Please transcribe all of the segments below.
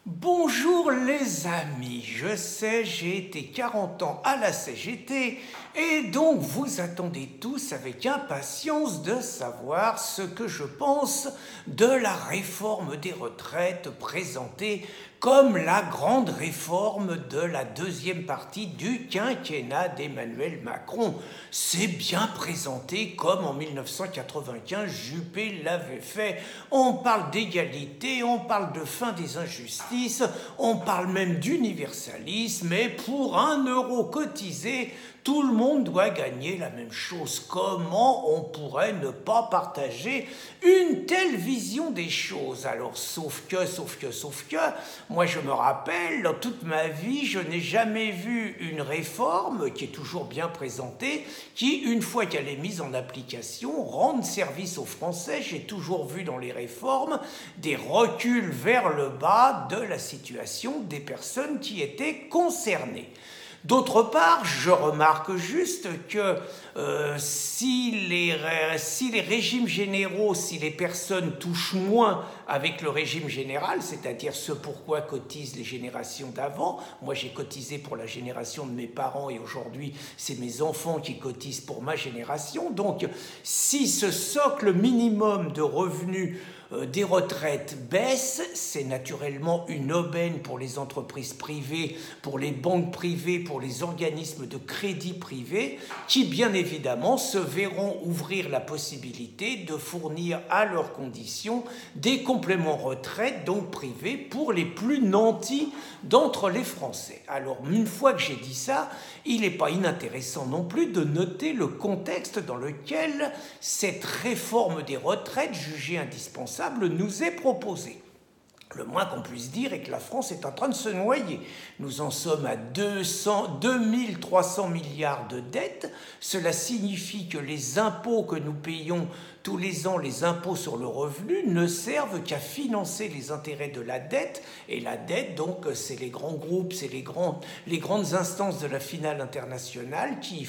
Bonjour les amis, je sais, j'ai été 40 ans à la CGT et donc vous attendez tous avec impatience de savoir ce que je pense de la réforme des retraites présentée comme la grande réforme de la deuxième partie du quinquennat d'Emmanuel Macron. C'est bien présenté comme en 1995 Juppé l'avait fait. On parle d'égalité, on parle de fin des injustices, on parle même d'universalisme, et pour 1 euro cotisé, tout le monde doit gagner la même chose. Comment on pourrait ne pas partager une telle vision des choses? Alors, sauf que, moi je me rappelle, dans toute ma vie, je n'ai jamais vu une réforme, qui est toujours bien présentée, qui, une fois qu'elle est mise en application, rende service aux Français. J'ai toujours vu dans les réformes des reculs vers le bas de la situation des personnes qui étaient concernées. D'autre part, je remarque juste que si les régimes généraux, si les personnes touchent moins avec le régime général, c'est-à-dire ce pourquoi cotisent les générations d'avant, moi j'ai cotisé pour la génération de mes parents et aujourd'hui c'est mes enfants qui cotisent pour ma génération, donc si ce socle minimum de revenus des retraites baissent, c'est naturellement une aubaine pour les entreprises privées, pour les banques privées, pour les organismes de crédit privés, qui bien évidemment se verront ouvrir la possibilité de fournir à leurs conditions des compléments retraite, donc privés, pour les plus nantis d'entre les Français. Alors, une fois que j'ai dit ça, il n'est pas inintéressant non plus de noter le contexte dans lequel cette réforme des retraites, jugée indispensable, nous est proposée. Le moins qu'on puisse dire est que la France est en train de se noyer. Nous en sommes à 2300 milliards de dettes. Cela signifie que les impôts que nous payons tous les ans, les impôts sur le revenu, ne servent qu'à financer les intérêts de la dette. Et la dette, donc, c'est les grands groupes, c'est les grandes instances de la finale internationale qui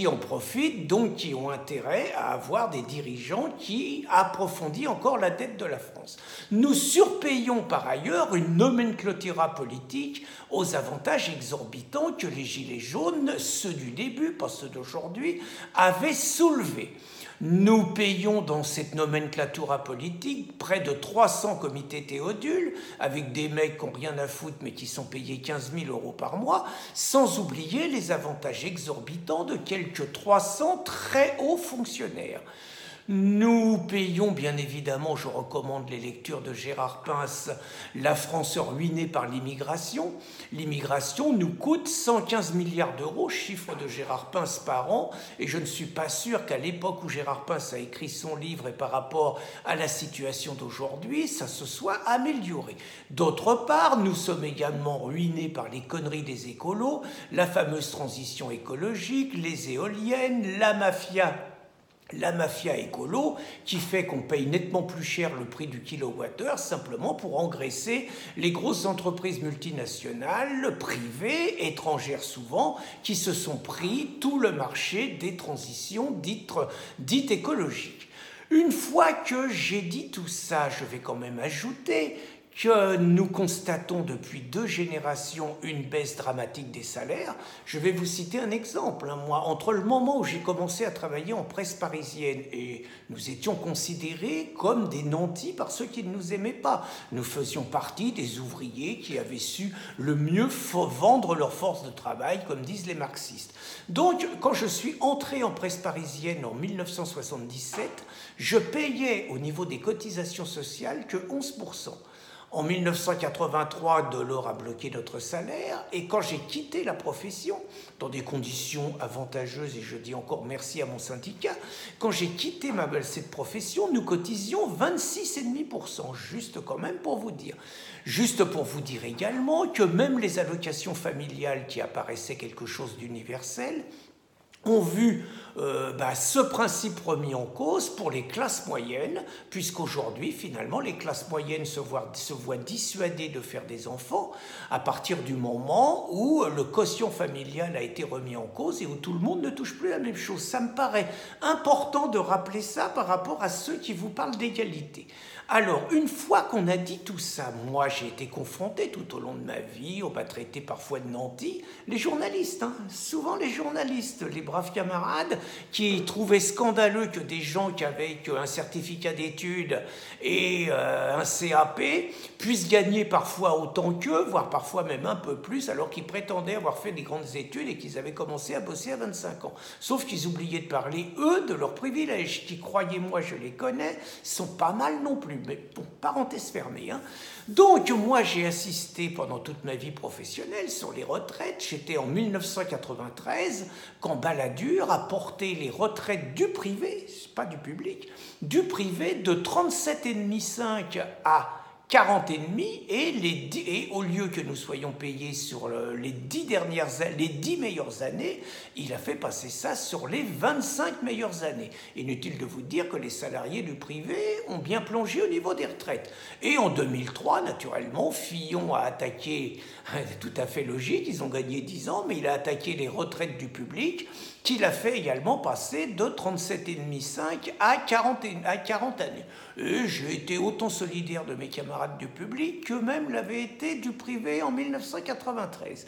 en profitent, donc qui ont intérêt à avoir des dirigeants qui approfondissent encore la dette de la France. Nous surpayons par ailleurs une nomenclatura politique aux avantages exorbitants que les Gilets jaunes, ceux du début, pas ceux d'aujourd'hui, avaient soulevés. Nous payons dans cette nomenclatura politique près de 300 comités Théodule, avec des mecs qui n'ont rien à foutre mais qui sont payés 15 000 euros par mois, sans oublier les avantages exorbitants de quelques 300 très hauts fonctionnaires. Nous payons bien évidemment, je recommande les lectures de Gérard Pince, La France ruinée par l'immigration. L'immigration nous coûte 115 milliards d'euros, chiffre de Gérard Pince par an, et je ne suis pas sûr qu'à l'époque où Gérard Pince a écrit son livre et par rapport à la situation d'aujourd'hui, ça se soit amélioré. D'autre part, nous sommes également ruinés par les conneries des écolos, la fameuse transition écologique, les éoliennes, la mafia écolo, qui fait qu'on paye nettement plus cher le prix du kilowattheure simplement pour engraisser les grosses entreprises multinationales, privées, étrangères souvent, qui se sont pris tout le marché des transitions dites écologiques. Une fois que j'ai dit tout ça, je vais quand même ajouter que nous constatons depuis 2 générations une baisse dramatique des salaires. Je vais vous citer un exemple. Moi, entre le moment où j'ai commencé à travailler en presse parisienne et nous étions considérés comme des nantis par ceux qui ne nous aimaient pas. Nous faisions partie des ouvriers qui avaient su le mieux vendre leur force de travail, comme disent les marxistes. Donc, quand je suis entré en presse parisienne en 1977, je payais au niveau des cotisations sociales que 11%. En 1983, Delors a bloqué notre salaire et quand j'ai quitté la profession, dans des conditions avantageuses, et je dis encore merci à mon syndicat, quand j'ai quitté cette profession, nous cotisions 26,5%, juste quand même pour vous dire. Juste pour vous dire également que même les allocations familiales qui apparaissaient quelque chose d'universel, ont vu ce principe remis en cause pour les classes moyennes, puisqu'aujourd'hui, finalement, les classes moyennes se voient dissuadées de faire des enfants à partir du moment où le quotient familial a été remis en cause et où tout le monde ne touche plus la même chose. Ça me paraît important de rappeler ça par rapport à ceux qui vous parlent d'égalité. Alors, une fois qu'on a dit tout ça, moi j'ai été confronté tout au long de ma vie, on m'a traité parfois de nanti, les journalistes, souvent les journalistes, les braves camarades qui trouvaient scandaleux que des gens qui avaient un certificat d'études et un CAP puissent gagner parfois autant qu'eux, voire parfois même un peu plus, alors qu'ils prétendaient avoir fait des grandes études et qu'ils avaient commencé à bosser à 25 ans. Sauf qu'ils oubliaient de parler, eux, de leurs privilèges, qui, croyez-moi, je les connais, sont pas mal non plus. Mais bon, parenthèse fermée. Donc, moi, j'ai assisté pendant toute ma vie professionnelle sur les retraites. J'étais en 1993 quand Balladur a porté les retraites du privé, pas du public, du privé de 37,5 à 40,5 et au lieu que nous soyons payés sur les 10 meilleures années, il a fait passer ça sur les 25 meilleures années. Inutile de vous dire que les salariés du privé ont bien plongé au niveau des retraites. Et en 2003, naturellement, Fillon a attaqué, tout à fait logique, ils ont gagné 10 ans, mais il a attaqué les retraites du public, qu'il a fait également passer de 37,5 à 40 années. Et j'ai été autant solidaire de mes camarades du public qu'eux-mêmes l'avaient été du privé en 1993.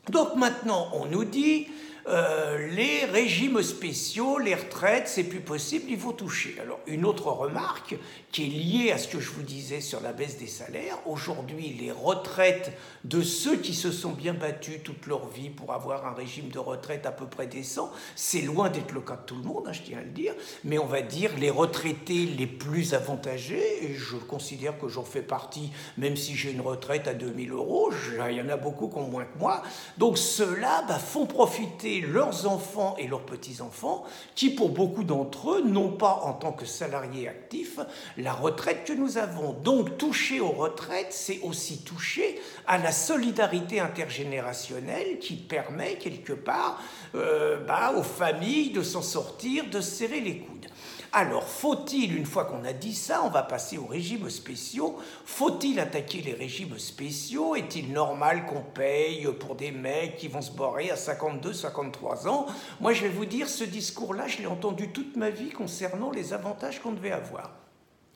Donc maintenant, on nous dit les régimes spéciaux, les retraites, c'est plus possible, il faut toucher. Alors, une autre remarque qui est liée à ce que je vous disais sur la baisse des salaires, aujourd'hui, les retraites de ceux qui se sont bien battus toute leur vie pour avoir un régime de retraite à peu près décent, c'est loin d'être le cas de tout le monde, je tiens à le dire, mais on va dire les retraités les plus avantagés, et je considère que j'en fais partie, même si j'ai une retraite à 2 000 €, il y en a beaucoup qui ont moins que moi, donc ceux-là font profiter leurs enfants et leurs petits-enfants qui, pour beaucoup d'entre eux, n'ont pas, en tant que salariés actifs, la retraite que nous avons. Donc, toucher aux retraites, c'est aussi toucher à la solidarité intergénérationnelle qui permet, quelque part, aux familles de s'en sortir, de se serrer les coudes. Alors, faut-il, une fois qu'on a dit ça, on va passer aux régimes spéciaux, faut-il attaquer les régimes spéciaux? Est-il normal qu'on paye pour des mecs qui vont se barrer à 52, 53 ans? Moi, je vais vous dire, ce discours-là, je l'ai entendu toute ma vie concernant les avantages qu'on devait avoir.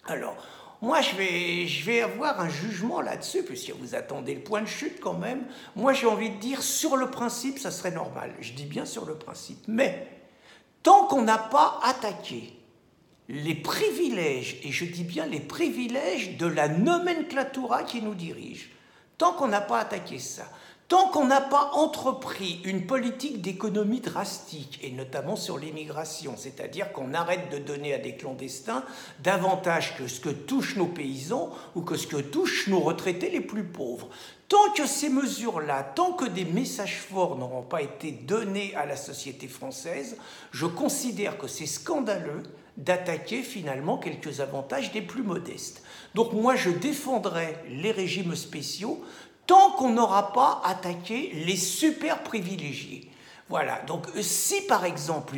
Alors, moi, je vais avoir un jugement là-dessus, puisque vous attendez le point de chute quand même. Moi, j'ai envie de dire, sur le principe, ça serait normal. Je dis bien sur le principe. Mais, tant qu'on n'a pas attaqué les privilèges, et je dis bien les privilèges de la nomenclatura qui nous dirige, tant qu'on n'a pas attaqué ça, tant qu'on n'a pas entrepris une politique d'économie drastique, et notamment sur l'immigration, c'est-à-dire qu'on arrête de donner à des clandestins davantage que ce que touchent nos paysans ou que ce que touchent nos retraités les plus pauvres, tant que ces mesures-là, tant que des messages forts n'auront pas été donnés à la société française, je considère que c'est scandaleux d'attaquer finalement quelques avantages des plus modestes. Donc moi, je défendrai les régimes spéciaux tant qu'on n'aura pas attaqué les super privilégiés. Voilà, donc si par exemple,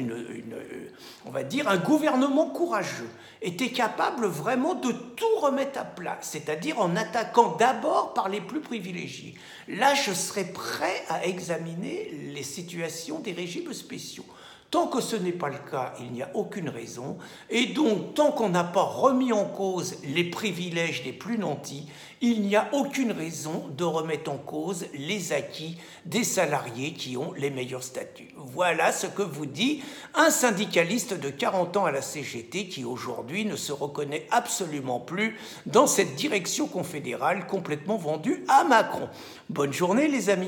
on va dire, un gouvernement courageux était capable vraiment de tout remettre à plat, c'est-à-dire en attaquant d'abord par les plus privilégiés, là je serais prêt à examiner les situations des régimes spéciaux. Tant que ce n'est pas le cas, il n'y a aucune raison. Et donc, tant qu'on n'a pas remis en cause les privilèges des plus nantis, il n'y a aucune raison de remettre en cause les acquis des salariés qui ont les meilleurs statuts. Voilà ce que vous dit un syndicaliste de 40 ans à la CGT qui aujourd'hui ne se reconnaît absolument plus dans cette direction confédérale complètement vendue à Macron. Bonne journée les amis.